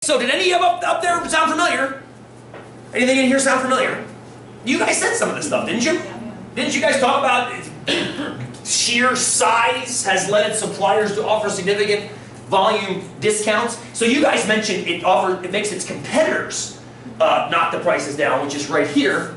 So did any of up there sound familiar? Anything in here sound familiar? You guys said some of this stuff, didn't you? Didn't you guys talk about sheer size has led suppliers to offer significant volume discounts? So you guys mentioned it makes its competitors knock the prices down, which is right here,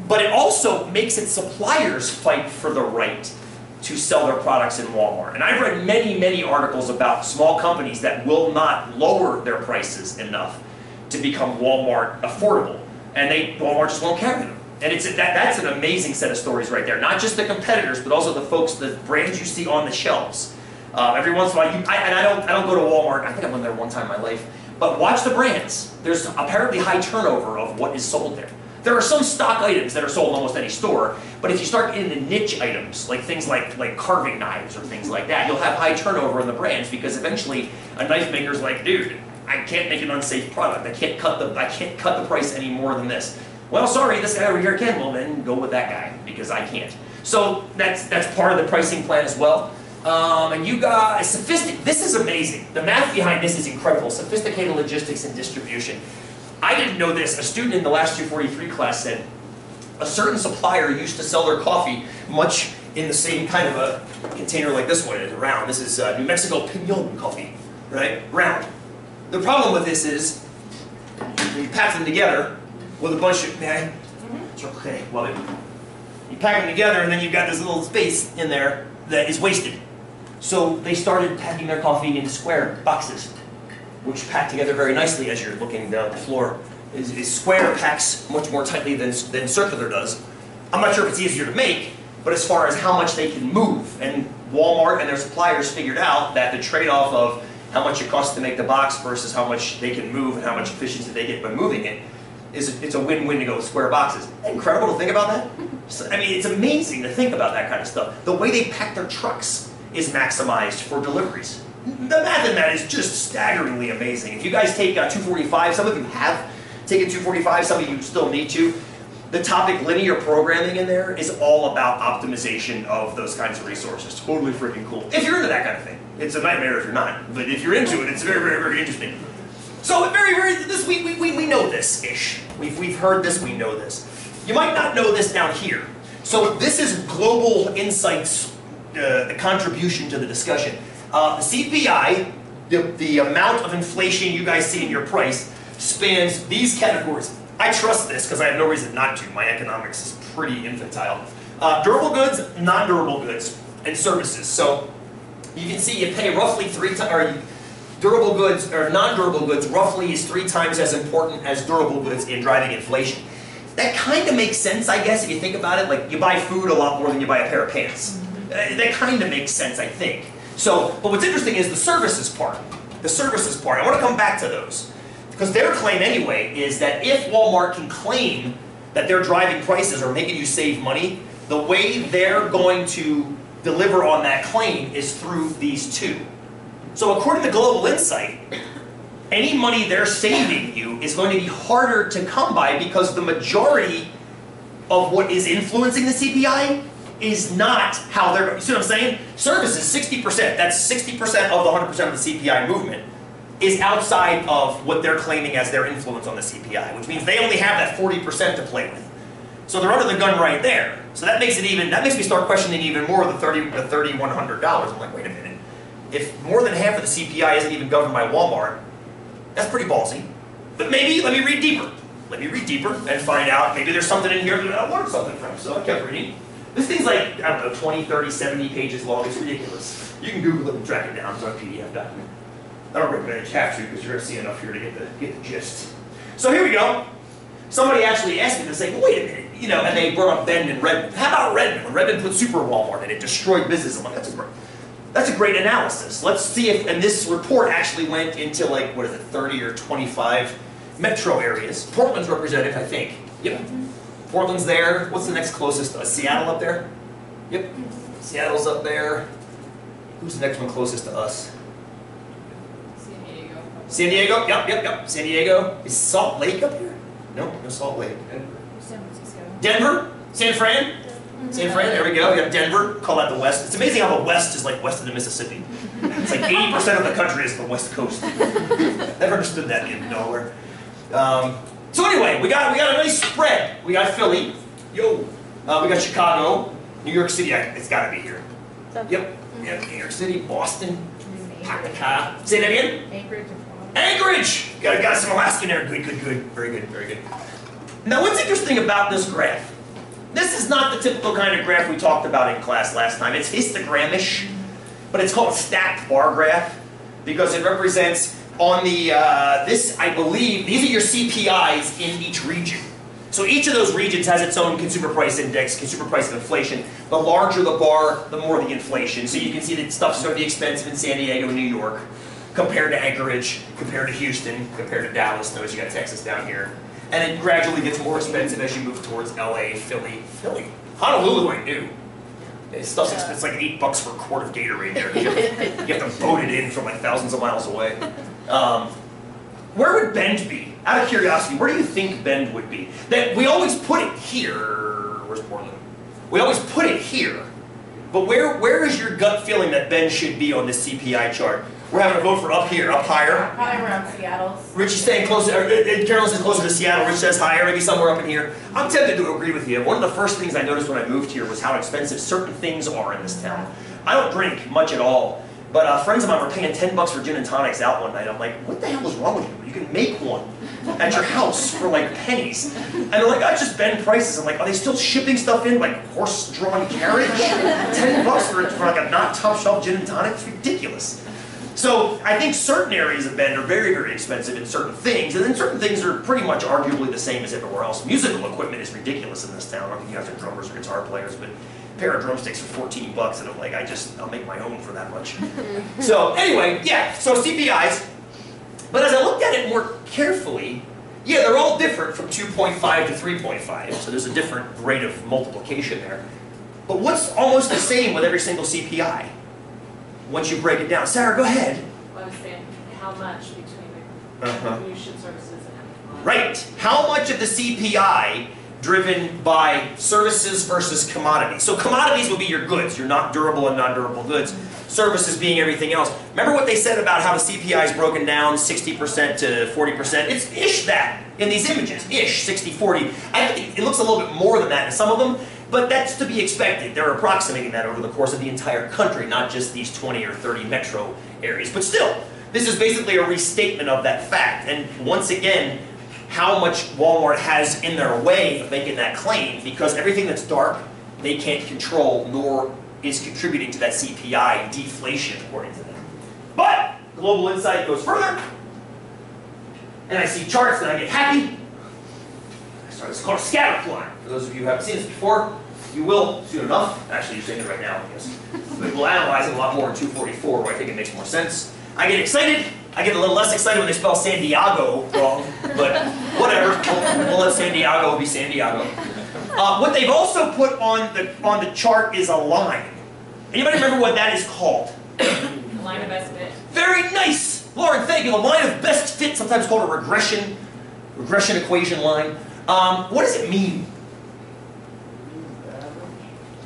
but it also makes its suppliers fight for the right to sell their products in Walmart. And I've read many, many articles about small companies that will not lower their prices enough to become Walmart affordable, and Walmart just won't carry them. And that's an amazing set of stories right there. Not just the competitors, but also the folks, the brands you see on the shelves. Every once in a while, I don't go to Walmart. I think I went there one time in my life. But watch the brands. There's apparently high turnover of what is sold there. There are some stock items that are sold in almost any store, but if you start getting into niche items, like things like carving knives or things like that, you'll have high turnover in the brands because eventually a knife maker's like, dude, I can't make an unsafe product. I can't cut the price any more than this. Well, sorry, this guy over here can. Well, then go with that guy because I can't. So that's part of the pricing plan as well. And you guys, this is amazing. The math behind this is incredible. Sophisticated logistics and distribution. I didn't know this. A student in the last 243 class said a certain supplier used to sell their coffee much in the same kind of a container like this one. It's round. This is New Mexico Pinon coffee, right? Round. The problem with this is you pack them together with a bunch of, okay, well, you pack them together and then you've got this little space in there that is wasted. So they started packing their coffee into square boxes, which pack together very nicely as you're looking down the floor. Square packs much more tightly than circular does. I'm not sure if it's easier to make, but as far as how much they can move, and Walmart and their suppliers figured out that the trade-off of how much it costs to make the box versus how much they can move and how much efficiency they get by moving it, it's a win-win to go with square boxes. Incredible to think about that. I mean, it's amazing to think about that kind of stuff. The way they pack their trucks is maximized for deliveries. The math in that is just staggeringly amazing. If you guys take 245, some of you have taken 245, some of you still need to. The topic linear programming in there is all about optimization of those kinds of resources. Totally freaking cool. If you're into that kind of thing. It's a nightmare if you're not. But if you're into it, it's very, very, very interesting. So we know this-ish. We've heard this, we know this. You might not know this down here. So this is Global Insight's contribution to the discussion. The CPI, the amount of inflation you guys see in your price, spans these categories. I trust this because I have no reason not to. My economics is pretty infantile. Durable goods, non-durable goods, and services. So you can see you pay roughly 3 times, durable goods, or non-durable goods roughly is 3 times as important as durable goods in driving inflation. That kind of makes sense, I guess, if you think about it. Like, you buy food a lot more than you buy a pair of pants. That kind of makes sense, I think. So, but what's interesting is the services part. The services part. I want to come back to those. Because their claim anyway is that if Walmart can claim that they're driving prices or making you save money, the way they're going to deliver on that claim is through these two. So according to Global Insight, any money they're saving you is going to be harder to come by because the majority of what is influencing the CPI is not how they're, you see what I'm saying? Services, 60%, that's 60% of the 100% of the CPI movement is outside of what they're claiming as their influence on the CPI, which means they only have that 40% to play with. So they're under the gun right there. So that makes me start questioning even more the $3,100. I'm like, wait a minute. If more than half of the CPI isn't even governed by Walmart, that's pretty ballsy. But maybe, let me read deeper. Let me read deeper and find out, maybe there's something in here that I learned something from. So I kept reading. This thing's like, I don't know, 20, 30, 70 pages long. It's ridiculous. You can Google it and track it down. It's on a PDF document. I don't recommend you have to because you're going to see enough here to get the gist. So here we go. Somebody actually asked me to say, well, wait a minute, you know, and they brought up Bend and Redmond. How about Redmond? When Redmond put Super Walmart and it destroyed business, I'm like, that's a great analysis. Let's see if, and this report actually went into like, what is it, 30 or 25 metro areas. Portland's represented, I think. Yep. Portland's there. What's the next closest? Seattle up there? Yep. Seattle's up there. Who's the next one closest to us? San Diego? Yep. San Diego. Is Salt Lake up here? No Salt Lake. San Francisco. Denver? San Fran? San Fran, there we go. We got Denver, call that the West. It's amazing how the West is like west of the Mississippi. It's like 80% of the country is the West Coast. Never understood that in nowhere. So anyway, we got a nice spread. We got Philly, yo. We got Chicago, New York City. It's got to be here. Yep. New York City, Boston, Pacifica. Say that again. Anchorage. Anchorage. Got some Alaskan there. Good. Very good. Now, what's interesting about this graph? This is not the typical kind of graph we talked about in class last time. It's histogram-ish, but it's called a stacked bar graph because it represents on the, this, I believe, these are your CPIs in each region. So each of those regions has its own consumer price index, consumer price of inflation. The larger the bar, the more the inflation. So you can see that stuff's going to be expensive in San Diego and New York compared to Anchorage, compared to Houston, compared to Dallas. Notice you got Texas down here. And it gradually gets more expensive as you move towards LA, Philly. Honolulu, I knew. Stuff's expensive. It's like $8 for a quart of Gatorade there. You have to boat it in from like thousands of miles away. Where would Bend be? Out of curiosity, where do you think Bend would be? That we always put it here. Where's Portland? We always put it here. But where is your gut feeling that Bend should be on this CPI chart? We're having a vote for up here, up higher. Probably around Seattle's. Richie's staying closer, Carolyn says closer to Seattle, Rich says higher, maybe somewhere up in here. I'm tempted to agree with you. One of the first things I noticed when I moved here was how expensive certain things are in this town. I don't drink much at all, but friends of mine were paying $10 for gin and tonics out one night. I'm like, what the hell is wrong with you? You can make one at your house for like pennies. And they're like, I just bend prices. I'm like, are they still shipping stuff in like horse-drawn carriage? $10 for like a not top shelf gin and tonic? It's ridiculous. So I think certain areas of Bend are very, very expensive in certain things, and then certain things are pretty much arguably the same as everywhere else. Musical equipment is ridiculous in this town. I don't think you guys are drummers or guitar players, but a pair of drumsticks for $14, and I'm like, I'll make my own for that much. So anyway, yeah, so CPIs. But as I looked at it more carefully, yeah, they're all different from 2.5 to 3.5, so there's a different rate of multiplication there. But what's almost the same with every single CPI? Once you break it down. Sarah, go ahead. I was saying, how much between the contribution services and right. How much of the CPI driven by services versus commodities? So commodities will be your goods, your not durable and non-durable goods. Services being everything else. Remember what they said about how the CPI is broken down 60% to 40%? It's ish that in these images. Ish, 60-40. I think it looks a little bit more than that in some of them. But that's to be expected. They're approximating that over the course of the entire country, not just these 20 or 30 metro areas. But still, this is basically a restatement of that fact. And once again, how much Walmart has in their way of making that claim, because everything that's dark, they can't control, nor is contributing to that CPI deflation, according to them. But Global Insight goes further, and I see charts, and I get happy. It's called a scatter plot. For those of you who haven't seen this before, you will soon enough. Actually, you're seeing it right now, I guess. But we'll analyze it a lot more in 244, where I think it makes more sense. I get excited. I get a little less excited when they spell San Diego wrong, but whatever. We'll let San Diego be San Diego. What they've also put on the chart is a line. Anybody remember what that is called? the line of best fit. Very nice, Lauren. Thank you. The line of best fit, sometimes called a regression equation line. What does it mean?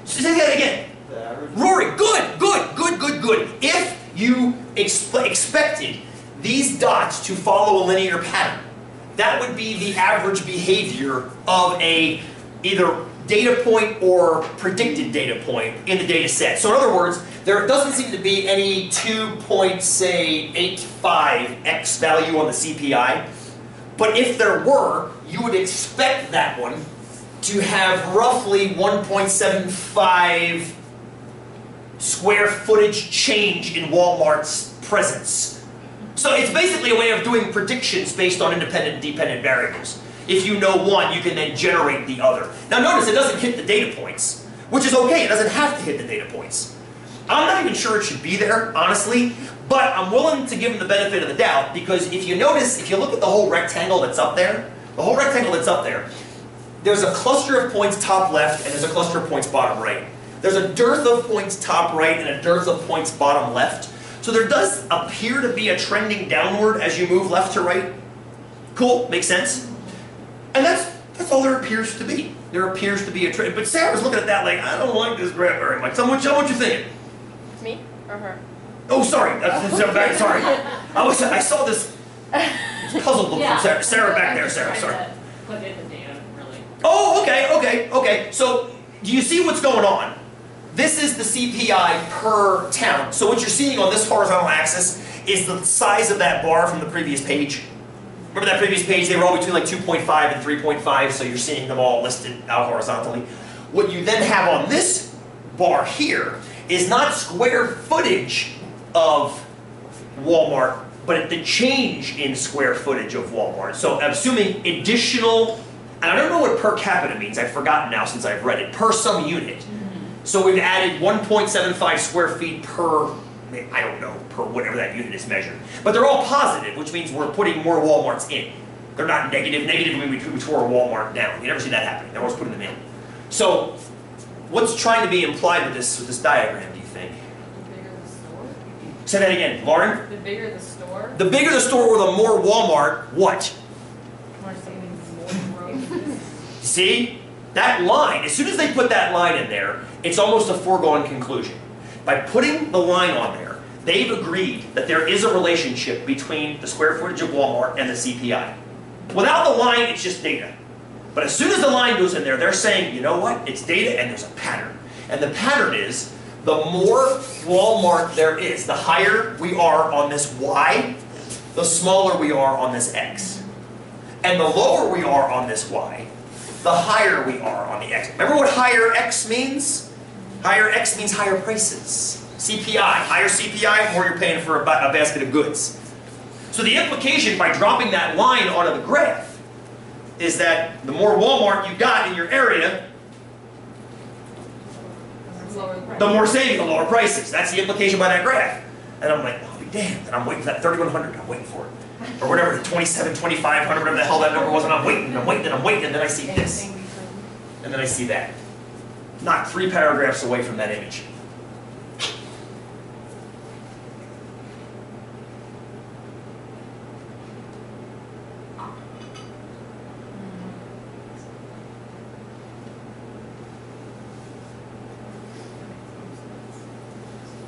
Say that again. Rory, good. If you expected these dots to follow a linear pattern, that would be the average behavior of a either data point or predicted data point in the data set. So in other words, there doesn't seem to be any 2.85x value on the CPI, but if there were, you would expect that one to have roughly 1.75 square footage change in Walmart's presence. So it's basically a way of doing predictions based on independent and dependent variables. If you know one, you can then generate the other. Now notice it doesn't hit the data points, which is okay. It doesn't have to hit the data points. I'm not even sure it should be there, honestly, but I'm willing to give them the benefit of the doubt, because if you notice, if you look at the whole rectangle that's up there, there's a cluster of points top left and there's a cluster of points bottom right. There's a dearth of points top right and a dearth of points bottom left. So there does appear to be a trending downward as you move left to right. Cool, makes sense. And that's all there appears to be. there appears to be a trend. But Sarah was looking at that like, I don't like this graph very much. Tell me what you're thinking. It's me or her? Oh, sorry. Sorry. I saw this puzzled look from Sarah. Sarah back there. Sarah, sorry. Put in the data, really. Oh, okay. So, do you see what's going on? This is the CPI per town. So what you're seeing on this horizontal axis is the size of that bar from the previous page. Remember that previous page? They were all between like 2.5 and 3.5, so you're seeing them all listed out horizontally. What you then have on this bar here is not square footage of Walmart, but the change in square footage of Walmart. So I'm assuming additional, and I don't know what per capita means, I've forgotten now since I've read it, per some unit. So we've added 1.75 square feet per, I don't know, per whatever that unit is measured. But they're all positive, which means we're putting more Walmarts in. They're not negative. Negative means we tore a Walmart down. You never see that happening. They're always putting them in. So what's trying to be implied with this diagram, do you think? The bigger the store? Say that again, Lauren? The bigger the store? The bigger the store or the more Walmart, what? More savings, more growth. See? That line, as soon as they put that line in there, it's almost a foregone conclusion. By putting the line on there, they've agreed that there is a relationship between the square footage of Walmart and the CPI. Without the line, it's just data. But as soon as the line goes in there, they're saying, you know what? It's data and there's a pattern. And the pattern is, the more Walmart there is, the higher we are on this Y, the smaller we are on this X. And the lower we are on this Y, the higher we are on the X. Remember what higher X means? Higher X means higher prices. CPI, higher CPI, more you're paying for a basket of goods. So the implication by dropping that line onto the graph is that the more Walmart you got in your area, the more savings, the lower prices. That's the implication by that graph. And I'm like, I'll be damned. And I'm waiting for that 3,100. I'm waiting for it. Or whatever, the 27, 2,500, whatever the hell that number was, and I'm waiting, and then I see this. And then I see that. Not 3 paragraphs away from that image.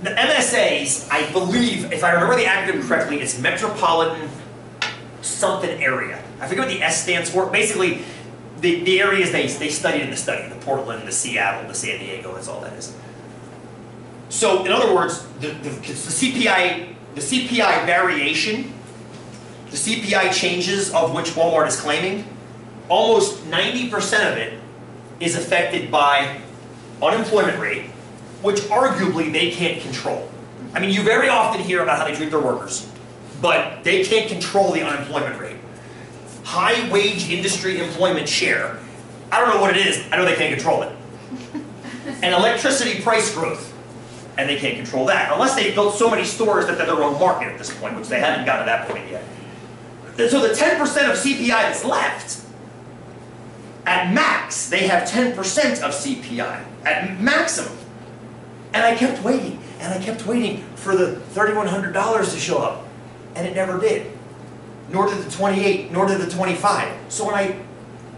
The MSAs, I believe, if I remember the acronym correctly, it's Metropolitan something area. I forget what the S stands for. Basically, the areas they studied in the study, the Portland, the Seattle, the San Diego, that's all that is. So, in other words, the CPI variation, the CPI changes of which Walmart is claiming, almost 90% of it is affected by unemployment rate, which arguably they can't control. I mean, you very often hear about how they treat their workers, but they can't control the unemployment rate. High wage industry employment share, I don't know what it is, I know they can't control it. And electricity price growth, and they can't control that, unless they've built so many stores that they're their own market at this point, which they haven't gotten to that point yet. So the 10% of CPI that's left, at max, they have 10% of CPI, at maximum. And I kept waiting, and I kept waiting for the $3,100 to show up, and it never did. Nor did the 28, nor did the 25. So when I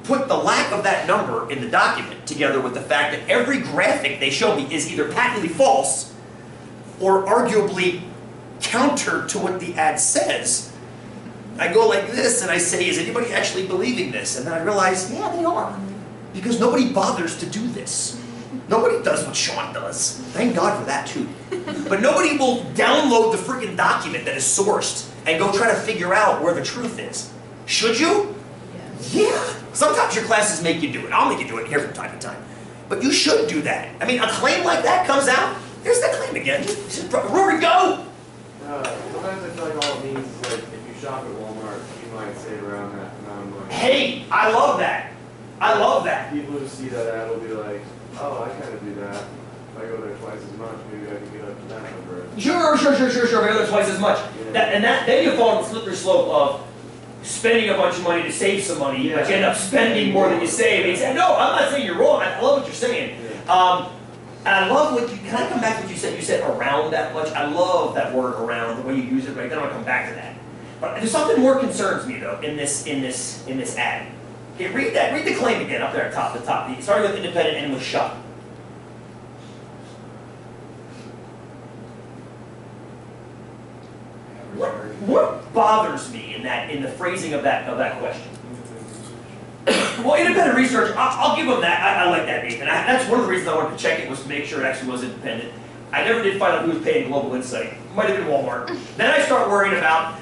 put the lack of that number in the document together with the fact that every graphic they show me is either patently false or arguably counter to what the ad says, I go like this and I say, is anybody actually believing this? And then I realize, yeah, they are. Because nobody bothers to do this. Nobody does what Sean does. Thank God for that too. But nobody will download the freaking document that is sourced and go try to figure out where the truth is. Should you? Yeah. Sometimes your classes make you do it. I'll make you do it here from time to time. But you should do that. I mean, a claim like that comes out, there's that claim again. Rory, go! Sometimes I feel like all it means is like, if you shop at Walmart, you might save around that amount of money. Hey, I love that. I love that. People who see that ad will be like, oh, I kind of do that. If I go there twice as much, maybe I can get up to that number. Sure. Maybe twice as much. Yeah. Then you fall on the slippery slope of spending a bunch of money to save some money, but you end up spending more than you save. And you say, no, I'm not saying you're wrong. I love what you're saying. Yeah. And I love what you, can I come back to what you said? You said around that much. I love that word around, the way you use it, but then I'll come back to that. But there's something more concerns me though in this ad. Okay, read that. Read the claim again up there at top. The top. Starting with independent and with shop. What bothers me in the phrasing of that question? Well, independent research, I'll give them that. I like that, Nathan. That's one of the reasons I wanted to check it, was to make sure it actually was independent. I never did find out who was paying Global Insight. Might have been Walmart. Then I start worrying about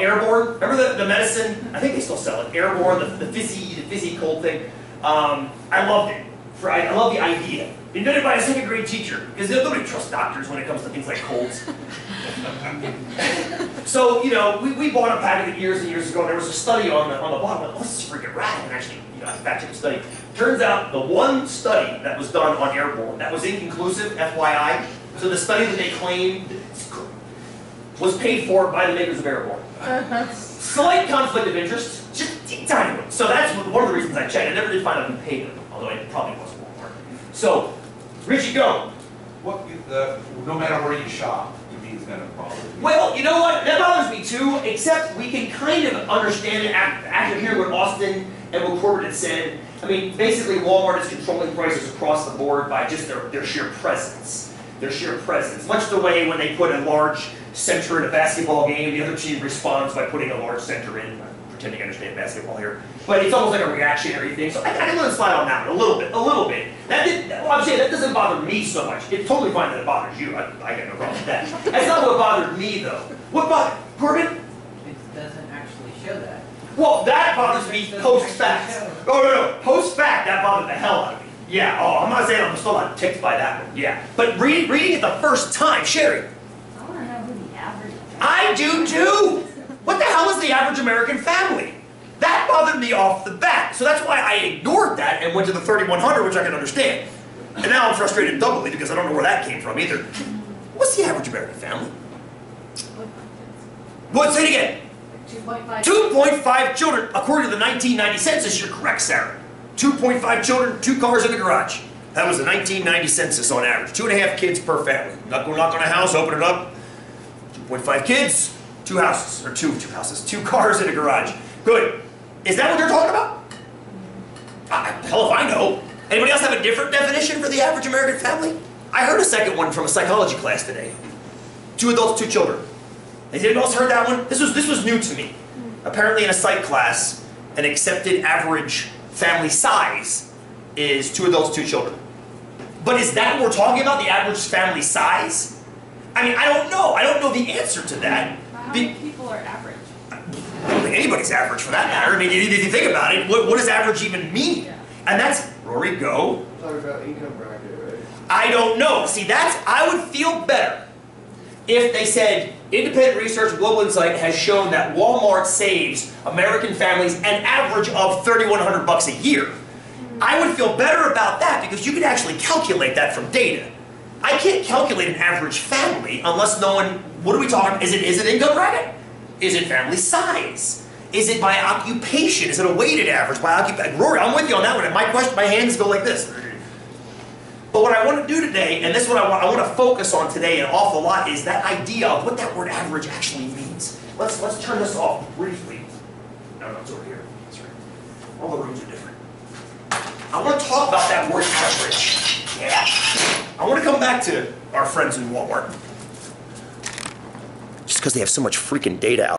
Airborne. Remember the medicine? I think they still sell it. Airborne, the fizzy cold thing. I loved it. I love the idea. Invented by a second grade teacher, because nobody trusts doctors when it comes to things like colds. So, you know, we bought a packet years and years ago, and there was a study on the bottom. Oh, this is freaking rad. And actually, you know, I fact-checked the study. Turns out the one study that was done on Airborne, that was inconclusive, FYI. So the study that they claimed was paid for by the makers of Airborne. Slight conflict of interest, just a tiny one. So that's one of the reasons I checked. I never did find out who paid them, although it probably wasn't Walmart. So, Richie, go. No matter where you shop, to me, it's going to bother you. Well, you know what? That bothers me too, except we can kind of understand it after hearing what Austin and what Corbett had said. I mean, basically Walmart is controlling prices across the board by just their sheer presence. Their sheer presence. Much the way when they put a large center in a basketball game, the other team responds by putting a large center in. I'm pretending I understand basketball here. But it's almost like a reactionary thing. So I kind of let it slide on that one a little bit. I'm saying that doesn't bother me so much. It's totally fine that it bothers you. I got no problem with that. That's not what bothered me though. What bothered Corbin? It doesn't actually show that. Well, that bothers me post-fact. Oh, no, post-fact, that bothered the hell out of me. Yeah, oh, I'm not saying I'm still not ticked by that one, yeah. But reading it the first time, Sherry. I want to know who the average is. I do too! What the hell is the average American family? That bothered me off the bat. So that's why I ignored that and went to the 3100, which I can understand. And now I'm frustrated doubly because I don't know where that came from either. What's the average American family? What? Say it again. 2.5. 2.5 children. According to the 1990 census, you're correct, Sarah. 2.5 children, 2 cars in the garage. That was the 1990 census on average. 2.5 kids per family. Not going to knock on a house, open it up. 2.5 kids, 2 houses. Or two houses. 2 cars in a garage. Good. Is that what they're talking about? Hell if I know. Anybody else have a different definition for the average American family? I heard a second one from a psychology class today. 2 adults, 2 children. Has anyone else heard that one? This was new to me. Apparently in a psych class, an accepted average family size is 2 adults, 2 children. But is that what we're talking about, the average family size? I mean, I don't know. I don't know the answer to that. How many people are average? I don't think anybody's average for that matter. I mean, if you think about it, what does average even mean? Yeah. And that's, Rory, go. Talking about income bracket, right? I don't know. See, I would feel better if they said, independent research, Global Insight has shown that Walmart saves American families an average of $3,100 a year. I would feel better about that because you could actually calculate that from data. I can't calculate an average family unless knowing, what are we talking, is it income bracket? Is it family size? Is it by occupation? Is it a weighted average by occupation? Rory, I'm with you on that one. My hands go like this. But what I want to do today, and this is what I want to focus on today an awful lot, is that idea of what that word average actually means. Let's turn this off briefly. No, it's over here. That's right. All the rooms are different. I want to talk about that word average. Yeah. I want to come back to our friends in Walmart. Just because they have so much freaking data out.